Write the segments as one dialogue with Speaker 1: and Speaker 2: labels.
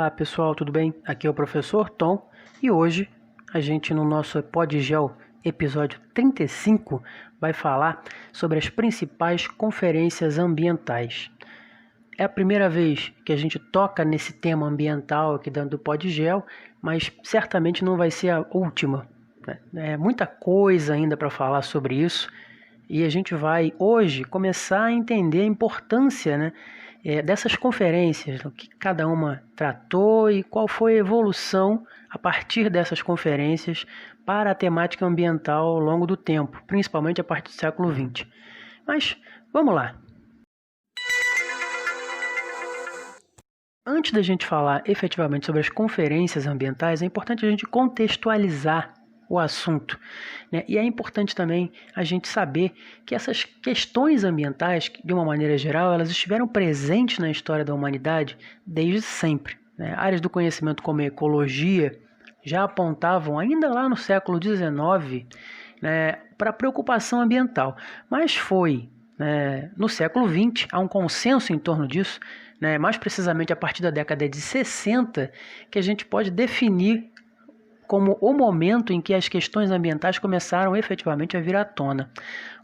Speaker 1: Olá pessoal, tudo bem? Aqui é o professor Tom e hoje a gente no nosso PodGel episódio 35 vai falar sobre as principais conferências ambientais. É a primeira vez que a gente toca nesse tema ambiental aqui dentro do PodGel, mas certamente não vai ser a última, né? É muita coisa ainda para falar sobre isso e a gente vai hoje começar a entender a importância, né, dessas conferências, o que cada uma tratou e qual foi a evolução a partir dessas conferências para a temática ambiental ao longo do tempo, principalmente a partir do século XX. Mas vamos lá. Antes da gente falar efetivamente sobre as conferências ambientais, é importante a gente contextualizar o assunto, né? E é importante também a gente saber que essas questões ambientais, de uma maneira geral, elas estiveram presentes na história da humanidade desde sempre, né? Áreas do conhecimento como a ecologia já apontavam, ainda lá no século XIX, né, para a preocupação ambiental, mas foi, né, no século XX, há um consenso em torno disso, né, mais precisamente a partir da década de 60, que a gente pode definir como o momento em que as questões ambientais começaram efetivamente a vir à tona.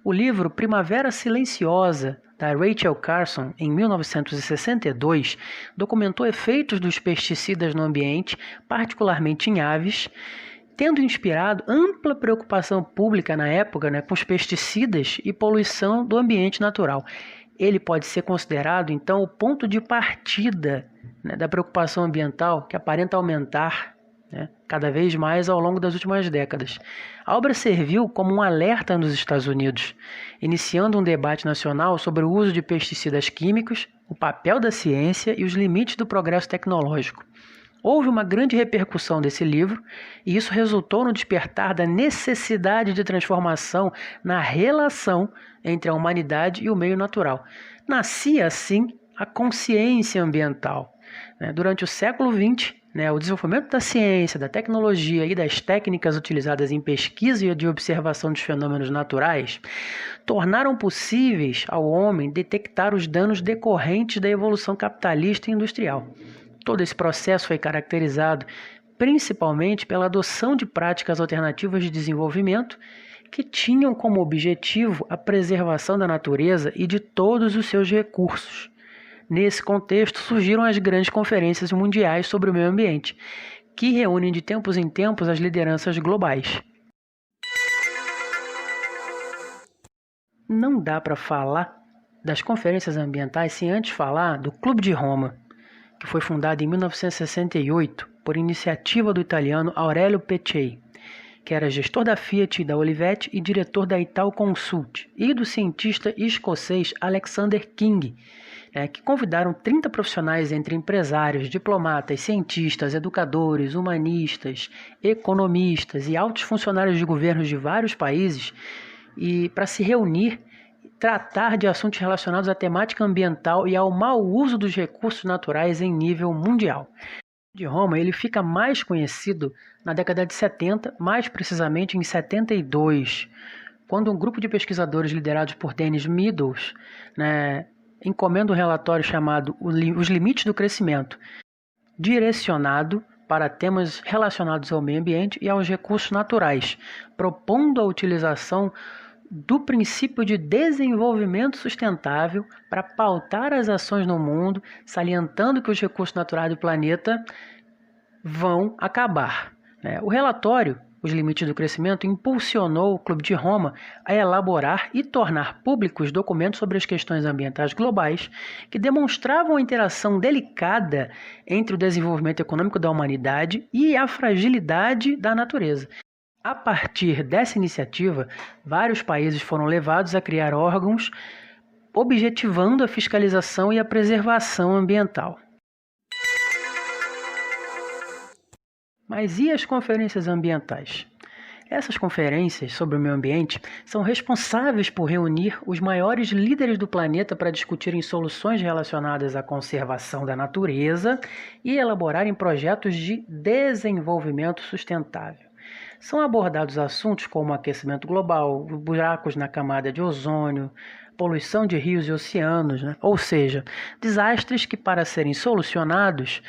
Speaker 1: O livro Primavera Silenciosa, da Rachel Carson, em 1962, documentou efeitos dos pesticidas no ambiente, particularmente em aves, tendo inspirado ampla preocupação pública na época, né, com os pesticidas e poluição do ambiente natural. Ele pode ser considerado, então, o ponto de partida, né, da preocupação ambiental que aparenta aumentar, né, cada vez mais ao longo das últimas décadas. A obra serviu como um alerta nos Estados Unidos, iniciando um debate nacional sobre o uso de pesticidas químicos, o papel da ciência e os limites do progresso tecnológico. Houve uma grande repercussão desse livro e isso resultou no despertar da necessidade de transformação na relação entre a humanidade e o meio natural. Nascia assim a consciência ambiental. Durante o século XX, o desenvolvimento da ciência, da tecnologia e das técnicas utilizadas em pesquisa e de observação dos fenômenos naturais tornaram possíveis ao homem detectar os danos decorrentes da evolução capitalista e industrial. Todo esse processo foi caracterizado principalmente pela adoção de práticas alternativas de desenvolvimento que tinham como objetivo a preservação da natureza e de todos os seus recursos. Nesse contexto, surgiram as grandes conferências mundiais sobre o meio ambiente, que reúnem de tempos em tempos as lideranças globais. Não dá para falar das conferências ambientais sem antes falar do Clube de Roma, que foi fundado em 1968 por iniciativa do italiano Aurelio Peccei, que era gestor da Fiat e da Olivetti e diretor da Italconsult, e do cientista escocês Alexander King, que convidaram 30 profissionais entre empresários, diplomatas, cientistas, educadores, humanistas, economistas e altos funcionários de governos de vários países e para se reunir e tratar de assuntos relacionados à temática ambiental e ao mau uso dos recursos naturais em nível mundial. De Roma, ele fica mais conhecido na década de 70, mais precisamente em 72, quando um grupo de pesquisadores liderados por Dennis Meadows, encomenda um relatório chamado Os Limites do Crescimento, direcionado para temas relacionados ao meio ambiente e aos recursos naturais, propondo a utilização do princípio de desenvolvimento sustentável para pautar as ações no mundo, salientando que os recursos naturais do planeta vão acabar. O relatório, Os Limites do Crescimento, impulsionou o Clube de Roma a elaborar e tornar públicos documentos sobre as questões ambientais globais que demonstravam a interação delicada entre o desenvolvimento econômico da humanidade e a fragilidade da natureza. A partir dessa iniciativa, vários países foram levados a criar órgãos objetivando a fiscalização e a preservação ambiental. Mas e as conferências ambientais? Essas conferências sobre o meio ambiente são responsáveis por reunir os maiores líderes do planeta para discutirem soluções relacionadas à conservação da natureza e elaborarem projetos de desenvolvimento sustentável. São abordados assuntos como aquecimento global, buracos na camada de ozônio, poluição de rios e oceanos, ou seja, desastres que, para serem solucionados,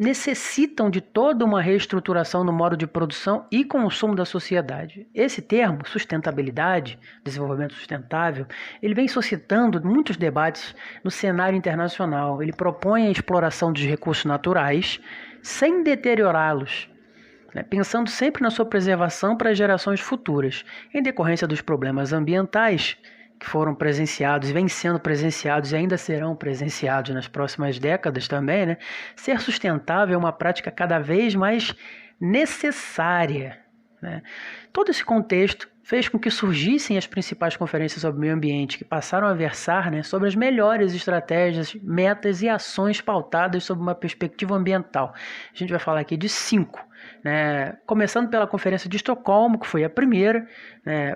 Speaker 1: necessitam de toda uma reestruturação no modo de produção e consumo da sociedade. Esse termo, sustentabilidade, desenvolvimento sustentável, ele vem suscitando muitos debates no cenário internacional. Ele propõe a exploração dos recursos naturais sem deteriorá-los, pensando sempre na sua preservação para as gerações futuras, em decorrência dos problemas ambientais que foram presenciados, vêm sendo presenciados e ainda serão presenciados nas próximas décadas também, Ser sustentável é uma prática cada vez mais necessária, Todo esse contexto fez com que surgissem as principais conferências sobre o meio ambiente, que passaram a versar sobre as melhores estratégias, metas e ações pautadas sob uma perspectiva ambiental. A gente vai falar aqui de 5. Começando pela Conferência de Estocolmo, que foi a primeira,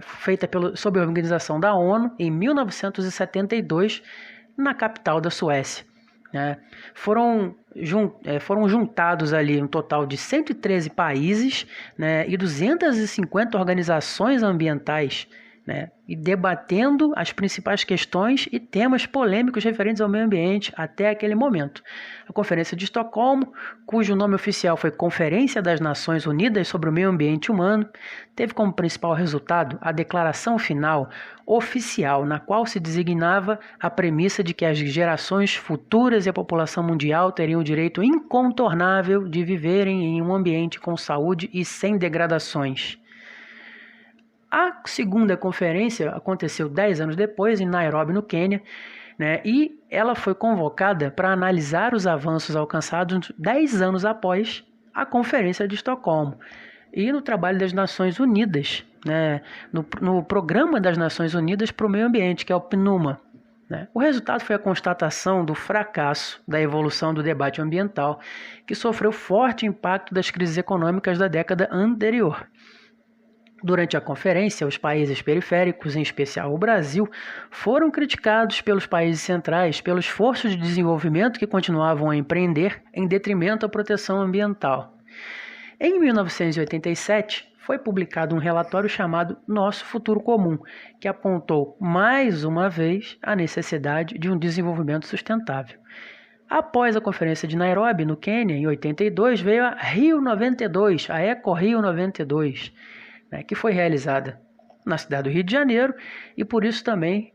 Speaker 1: feita sob a organização da ONU em 1972, na capital da Suécia. Foram juntados ali um total de 113 países, e 250 organizações ambientais, e debatendo as principais questões e temas polêmicos referentes ao meio ambiente até aquele momento. A Conferência de Estocolmo, cujo nome oficial foi Conferência das Nações Unidas sobre o Meio Ambiente Humano, teve como principal resultado a declaração final oficial, na qual se designava a premissa de que as gerações futuras e a população mundial teriam o direito incontornável de viverem em um ambiente com saúde e sem degradações. A segunda conferência aconteceu 10 anos depois, em Nairobi, no Quênia, e ela foi convocada para analisar os avanços alcançados 10 anos após a Conferência de Estocolmo e no trabalho das Nações Unidas, no Programa das Nações Unidas para o Meio Ambiente, que é o PNUMA. O resultado foi a constatação do fracasso da evolução do debate ambiental, que sofreu forte impacto das crises econômicas da década anterior. Durante a conferência, os países periféricos, em especial o Brasil, foram criticados pelos países centrais pelo esforço de desenvolvimento que continuavam a empreender em detrimento à proteção ambiental. Em 1987, foi publicado um relatório chamado Nosso Futuro Comum, que apontou mais uma vez a necessidade de um desenvolvimento sustentável. Após a Conferência de Nairobi, no Quênia, em 82, veio a Rio 92, a Eco Rio 92, que foi realizada na cidade do Rio de Janeiro e por isso também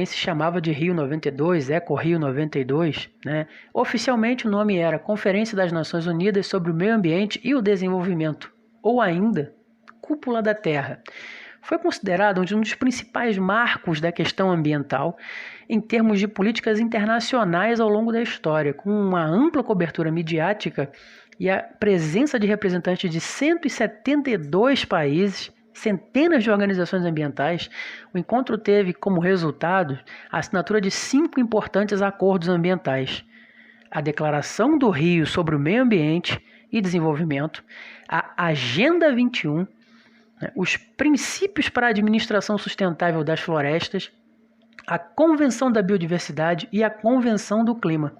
Speaker 1: se chamava de Rio 92, Eco Rio 92. Oficialmente o nome era Conferência das Nações Unidas sobre o Meio Ambiente e o Desenvolvimento, ou ainda Cúpula da Terra. Foi considerado um dos principais marcos da questão ambiental em termos de políticas internacionais ao longo da história, com uma ampla cobertura midiática e a presença de representantes de 172 países, centenas de organizações ambientais. O encontro teve como resultado a assinatura de 5 importantes acordos ambientais: a Declaração do Rio sobre o Meio Ambiente e Desenvolvimento, a Agenda 21, os Princípios para a Administração Sustentável das Florestas, a Convenção da Biodiversidade e a Convenção do Clima.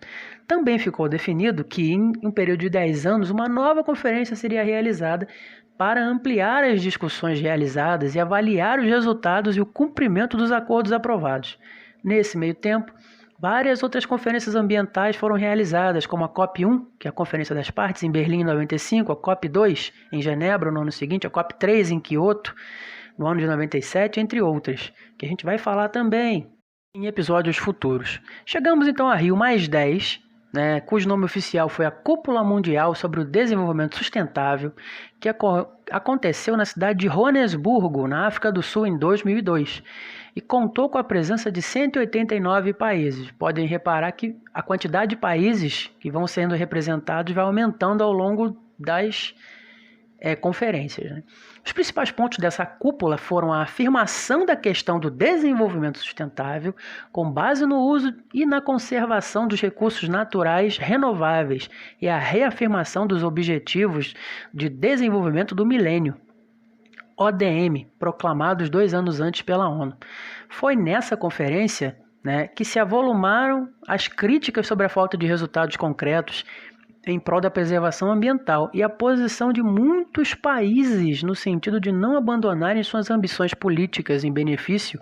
Speaker 1: Também ficou definido que, em um período de 10 anos, uma nova conferência seria realizada para ampliar as discussões realizadas e avaliar os resultados e o cumprimento dos acordos aprovados. Nesse meio tempo, várias outras conferências ambientais foram realizadas, como a COP1, que é a Conferência das Partes, em Berlim, em 95, a COP2, em Genebra, no ano seguinte, a COP3, em Kyoto, no ano de 97, entre outras, que a gente vai falar também em episódios futuros. Chegamos então a Rio +10, cujo nome oficial foi a Cúpula Mundial sobre o Desenvolvimento Sustentável, que aconteceu na cidade de Joanesburgo, na África do Sul, em 2002, e contou com a presença de 189 países. Podem reparar que a quantidade de países que vão sendo representados vai aumentando ao longo das conferências. Os principais pontos dessa cúpula foram a afirmação da questão do desenvolvimento sustentável com base no uso e na conservação dos recursos naturais renováveis e a reafirmação dos Objetivos de Desenvolvimento do Milênio, ODM, proclamados 2 anos antes pela ONU. Foi nessa conferência que se avolumaram as críticas sobre a falta de resultados concretos em prol da preservação ambiental e a posição de muitos países no sentido de não abandonarem suas ambições políticas em benefício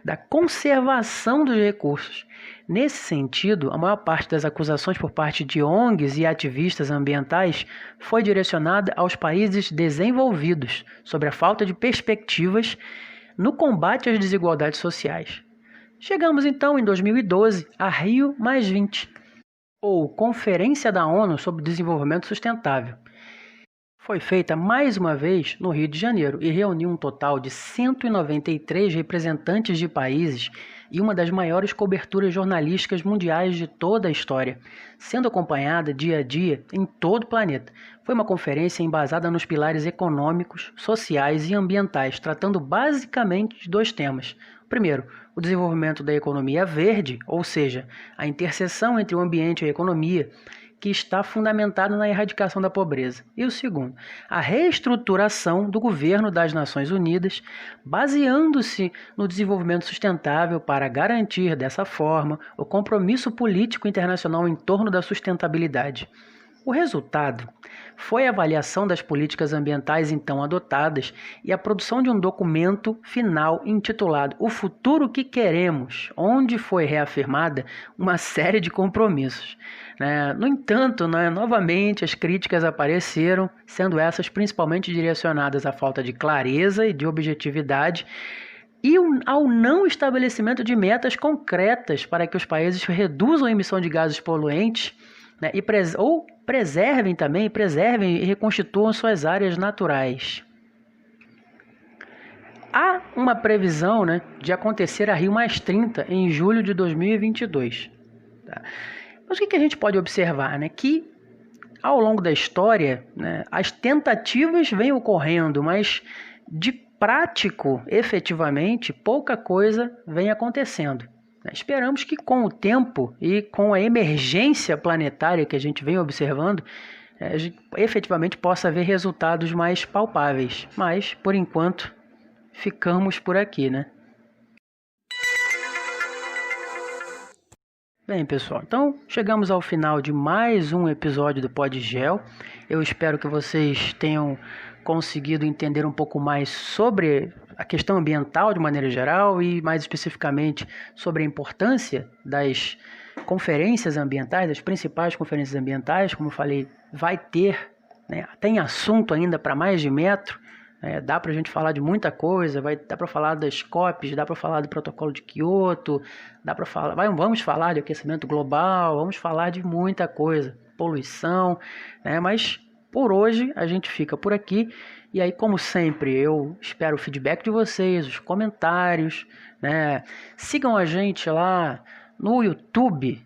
Speaker 1: da conservação dos recursos. Nesse sentido, a maior parte das acusações por parte de ONGs e ativistas ambientais foi direcionada aos países desenvolvidos sobre a falta de perspectivas no combate às desigualdades sociais. Chegamos então em 2012 a Rio+20, ou Conferência da ONU sobre Desenvolvimento Sustentável. Foi feita mais uma vez no Rio de Janeiro e reuniu um total de 193 representantes de países e uma das maiores coberturas jornalísticas mundiais de toda a história, sendo acompanhada dia a dia em todo o planeta. Foi uma conferência embasada nos pilares econômicos, sociais e ambientais, tratando basicamente de 2 temas. Primeiro, o desenvolvimento da economia verde, ou seja, a interseção entre o ambiente e a economia, que está fundamentado na erradicação da pobreza. E o segundo, a reestruturação do governo das Nações Unidas, baseando-se no desenvolvimento sustentável para garantir, dessa forma, o compromisso político internacional em torno da sustentabilidade. O resultado foi a avaliação das políticas ambientais então adotadas e a produção de um documento final intitulado O Futuro que Queremos, onde foi reafirmada uma série de compromissos. No entanto, novamente as críticas apareceram, sendo essas principalmente direcionadas à falta de clareza e de objetividade e ao não estabelecimento de metas concretas para que os países reduzam a emissão de gases poluentes, e preservem e reconstituam suas áreas naturais. Há uma previsão de acontecer a Rio+30 em julho de 2022. Tá? Mas o que a gente pode observar? Que ao longo da história, as tentativas vêm ocorrendo, mas de prático, efetivamente, pouca coisa vem acontecendo. Esperamos que com o tempo e com a emergência planetária que a gente vem observando, a gente efetivamente possa haver resultados mais palpáveis. Mas, por enquanto, ficamos por aqui, Bem, pessoal, então chegamos ao final de mais um episódio do Podgel. Eu espero que vocês tenham conseguido entender um pouco mais sobre a questão ambiental de maneira geral e mais especificamente sobre a importância das conferências ambientais, das principais conferências ambientais. Como eu falei, vai ter, tem assunto ainda para mais de metro. Dá para a gente falar de muita coisa, dá para falar das COPs, dá para falar do protocolo de Kyoto, vamos falar de aquecimento global, vamos falar de muita coisa, poluição, mas por hoje a gente fica por aqui. E aí, como sempre, eu espero o feedback de vocês, os comentários, Sigam a gente lá no YouTube,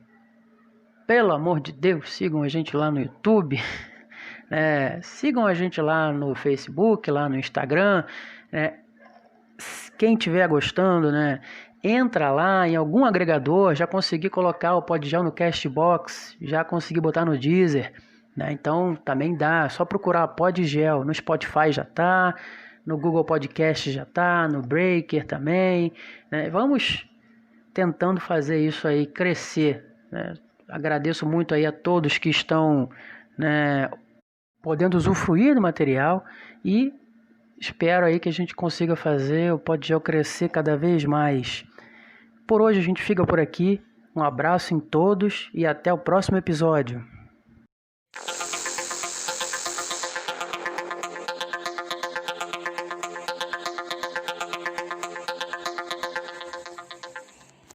Speaker 1: pelo amor de Deus, sigam a gente lá no YouTube. Sigam a gente lá no Facebook, lá no Instagram. Quem estiver gostando, entra lá em algum agregador. Já consegui colocar o Podgel no Castbox, já consegui botar no Deezer, então também dá, só procurar Podgel. No Spotify já tá, no Google Podcast já tá, no Breaker também, Vamos tentando fazer isso aí crescer, Agradeço muito aí a todos que estão, podendo usufruir do material e espero aí que a gente consiga fazer o Podgel crescer cada vez mais. Por hoje a gente fica por aqui. Um abraço em todos e até o próximo episódio.